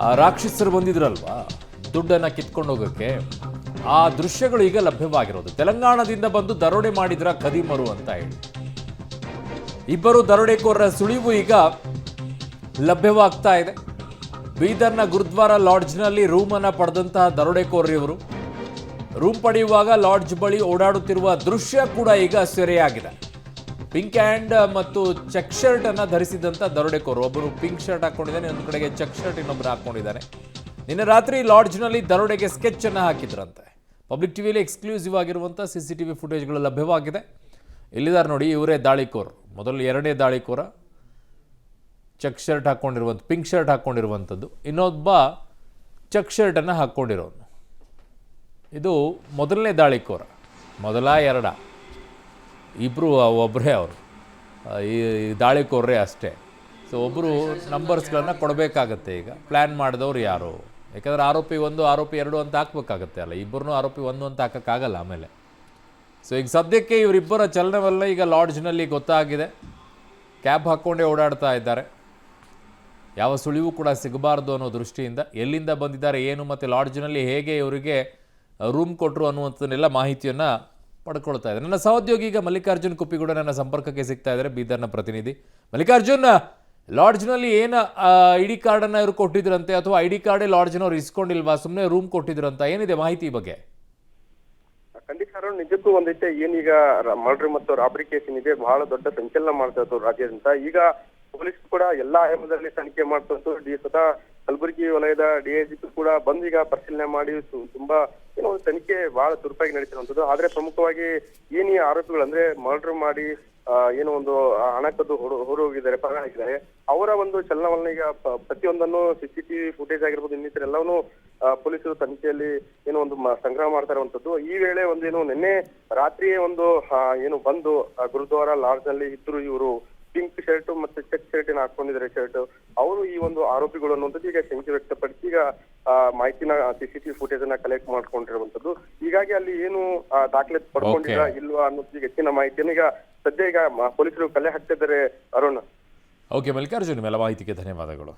ಆ ರಾಕ್ಷಸರು ಬಂದಿದ್ರಲ್ವಾ ದುಡ್ಡನ್ನು ಕಿತ್ಕೊಂಡು ಹೋಗೋಕ್ಕೆ, ಆ ದೃಶ್ಯಗಳು ಈಗ ಲಭ್ಯವಾಗಿರೋದು. ತೆಲಂಗಾಣದಿಂದ ಬಂದು ದರೋಡೆ ಮಾಡಿದ್ರ ಖದೀಮರು ಅಂತ ಹೇಳಿ ಇಬ್ಬರು ದರೋಡೆಕೋರರ ಸುಳಿವು ಈಗ ಲಭ್ಯವಾಗ್ತಾ ಇದೆ. ಬೀದರ್ನ ಗುರುದ್ವಾರ ಲಾಡ್ಜ್ನಲ್ಲಿ ರೂಮನ್ನು ಪಡೆದಂತಹ ದರೋಡೆಕೋರರು ಇವರು. ರೂಮ್ ಪಡೆಯುವಾಗ ಲಾಡ್ಜ್ ಬಳಿ ಓಡಾಡುತ್ತಿರುವ ದೃಶ್ಯ ಕೂಡ ಈಗ ಸೆರೆಯಾಗಿದೆ. ಪಿಂಕ್ ಹ್ಯಾಂಡ್ ಮತ್ತು ಚೆಕ್ ಶರ್ಟ್ ಅನ್ನು ಧರಿಸಿದಂಥ ದರೋಡೆಕೋರರು, ಒಬ್ಬರು ಪಿಂಕ್ ಶರ್ಟ್ ಹಾಕೊಂಡಿದ್ದಾನೆ, ಒಂದು ಕಡೆಗೆ ಚೆಕ್ ಶರ್ಟ್ ಇನ್ನೊಬ್ಬರು ಹಾಕೊಂಡಿದ್ದಾನೆ. ನಿನ್ನೆ ರಾತ್ರಿ ಲಾಡ್ಜ್ನಲ್ಲಿ ದರೋಡೆಗೆ ಸ್ಕೆಚ್ ಅನ್ನು ಹಾಕಿದ್ರಂತೆ. ಪಬ್ಲಿಕ್ ಟಿವಿಯಲ್ಲಿ ಎಕ್ಸ್ಕ್ಲೂಸಿವ್ ಆಗಿರುವಂಥ CCTV ಫುಟೇಜ್ಗಳು ಲಭ್ಯವಾಗಿದೆ. ಇಲ್ಲಿದ್ದಾರೆ ನೋಡಿ, ಇವರೇ ದಾಳಿಕೋರು. ಮೊದಲು ಎರಡನೇ ದಾಳಿಕೋರ ಚೆಕ್ ಶರ್ಟ್ ಹಾಕ್ಕೊಂಡಿರುವಂಥ, ಪಿಂಕ್ ಶರ್ಟ್ ಹಾಕ್ಕೊಂಡಿರುವಂಥದ್ದು, ಇನ್ನೊಬ್ಬ ಚೆಕ್ ಶರ್ಟನ್ನು ಹಾಕ್ಕೊಂಡಿರೋನು. ಇದು ಮೊದಲನೇ ದಾಳಿಕೋರ. ಮೊದಲ ಎರಡ ಇಬ್ಬರು ಒಬ್ಬರೇ ಅವರು, ಈ ದಾಳಿಕೋರರೇ ಅಷ್ಟೇ. ಸೊ ಒಬ್ಬರು ನಂಬರ್ಸ್ಗಳನ್ನು ಕೊಡಬೇಕಾಗತ್ತೆ. ಈಗ ಪ್ಲ್ಯಾನ್ ಮಾಡಿದವ್ರು ಯಾರು? ಯಾಕಂದರೆ ಆರೋಪಿ 1 ಆರೋಪಿ 2 ಅಂತ ಹಾಕ್ಬೇಕಾಗತ್ತೆ ಅಲ್ಲ, ಇಬ್ಬರನ್ನೂ ಆರೋಪಿ 1 ಅಂತ ಹಾಕೋಕ್ಕಾಗಲ್ಲ ಆಮೇಲೆ. ಸೊ ಈಗ ಸದ್ಯಕ್ಕೆ ಇವರಿಬ್ಬರ ಚಲನವಲ್ಲ ಈಗ ಲಾಡ್ಜ್ನಲ್ಲಿ ಗೊತ್ತಾಗಿದೆ. ಕ್ಯಾಬ್ ಹಾಕ್ಕೊಂಡೇ ಓಡಾಡ್ತಾ ಇದ್ದಾರೆ. ಯಾವ ಸುಳಿವು ಕೂಡ ಸಿಗಬಾರ್ದು ಅನ್ನೋ ದೃಷ್ಟಿಯಿಂದ ಎಲ್ಲಿಂದ ಬಂದಿದ್ದಾರೆ, ಏನು ಮತ್ತು ಲಾಡ್ಜ್ನಲ್ಲಿ ಹೇಗೆ ಇವರಿಗೆ ರೂಮ್ ಕೊಟ್ಟರು ಅನ್ನುವಂಥದ್ದನ್ನೆಲ್ಲ ಮಾಹಿತಿಯನ್ನು ಪಡ್ಕೊಳ್ತಾ ಇದ್ದಾರೆ. ನನ್ನ ಸಹೋದ್ಯೋಗಿ ಈಗ ಮಲ್ಲಿಕಾರ್ಜುನ್ ಕುಪ್ಪಿಗೂಡ ನನ್ನ ಸಂಪರ್ಕಕ್ಕೆ ಸಿಗ್ತಾ ಇದ್ದಾರೆ, ಬೀದರ್ನ ಪ್ರತಿನಿಧಿ. ಮಲ್ಲಿಕಾರ್ಜುನ್, ಲಾಡ್ಜ್ನಲ್ಲಿ ಏನು ID ಕಾರ್ಡನ್ನು ಇವರು ಕೊಟ್ಟಿದ್ರಂತೆ, ಅಥವಾ ID ಕಾರ್ಡೇ ಲಾಡ್ಜ್ನವ್ರು ಇಸ್ಕೊಂಡಿಲ್ವಾ, ಸುಮ್ಮನೆ ರೂಮ್ ಕೊಟ್ಟಿದ್ರಂತ, ಏನಿದೆ ಮಾಹಿತಿ ಈ ಬಗ್ಗೆ? ಖಂಡಿತ ನಿಜಕ್ಕೂ ಒಂದೈತೆ. ಏನೀಗ ಮರ್ಡರ್ ಮತ್ತು ರಾಬರಿ ಕೇಸ್ ಏನಿದೆ ಬಹಳ ದೊಡ್ಡ ಸಂಚಲನ ಮಾಡ್ತಾ ಇತ್ತು ರಾಜ್ಯಾದ್ಯಂತ. ಈಗ ಪೊಲೀಸ್ ಕೂಡ ಎಲ್ಲಾ ಆಯಾಮದಲ್ಲಿ ತನಿಖೆ ಮಾಡ್ತಾ ಸ್ವತಃ ಕಲಬುರಗಿ ವಲಯದ DIGP ಕೂಡ ಬಂದು ಈಗ ಪರಿಶೀಲನೆ ಮಾಡಿ ತುಂಬಾ ಏನೋ ಒಂದು ತನಿಖೆ ಬಹಳ ತುರ್ಪಾಗಿ ನಡೀತಿರುವಂತದ್ದು. ಆದ್ರೆ ಪ್ರಮುಖವಾಗಿ ಏನಿ ಆರೋಪಿಗಳು ಅಂದ್ರೆ ಮರ್ಡರ್ ಮಾಡಿ ಏನೋ ಒಂದು ಹಣ ಕದ್ದು ಹೊರ ಹೋಗಿದ್ದಾರೆ, ಪರಾಗಿದ್ದಾರೆ, ಅವರ ಒಂದು ಚಲನವಲನ ಈಗ ಪ್ರತಿಯೊಂದನ್ನು CCTV ಫುಟೇಜ್ ಆಗಿರ್ಬೋದು, ಇನ್ನಿತರ ಎಲ್ಲವನ್ನೂ ಪೊಲೀಸರು ತನಿಖೆಯಲ್ಲಿ ಏನೋ ಒಂದು ಸಂಗ್ರಹ ಮಾಡ್ತಾ ಇರುವಂತದ್ದು. ಈ ವೇಳೆ ಒಂದೇನು ನಿನ್ನೆ ರಾತ್ರಿಯೇ ಒಂದು ಏನು ಬಂದು ಗುರುದ್ವಾರ ಲಾಡ್ಜ್ ನಲ್ಲಿ ಇದ್ರು ಇವರು ಪಿಂಕ್ ಶರ್ಟ್ ಮತ್ತೆ ಚೆಕ್ ಶರ್ಟ್ ಏನ್ ಹಾಕೊಂಡಿದ್ದಾರೆ ಶರ್ಟ್, ಅವರು ಈ ಒಂದು ಆರೋಪಿಗಳು ಅನ್ನುವಂಥದ್ದು ಈಗ ಶಂಕೆ ವ್ಯಕ್ತಪಡಿಸಿ ಈಗ ಮಾಹಿತಿನ CCTV ಫುಟೇಜ್ ಅನ್ನ ಕಲೆಕ್ಟ್ ಮಾಡ್ಕೊಂಡಿರುವಂತದ್ದು. ಹೀಗಾಗಿ ಅಲ್ಲಿ ಏನು ದಾಖಲೆ ಪಡ್ಕೊಂಡಿಲ್ಲ ಇಲ್ವಾ ಅನ್ನೋದು ಈಗ ಹೆಚ್ಚಿನ ಮಾಹಿತಿಯನ್ನು ಈಗ ಸದ್ಯ ಈಗ ಪೊಲೀಸರು ಕಲೆ ಹಾಕ್ತಿದ್ದಾರೆ. ಅರುಣ್. ಓಕೆ ಮಲ್ಲಿಕಾರ್ಜುನ್, ನಿಮ್ಮೆಲ್ಲ ಮಾಹಿತಿಗೆ ಧನ್ಯವಾದಗಳು.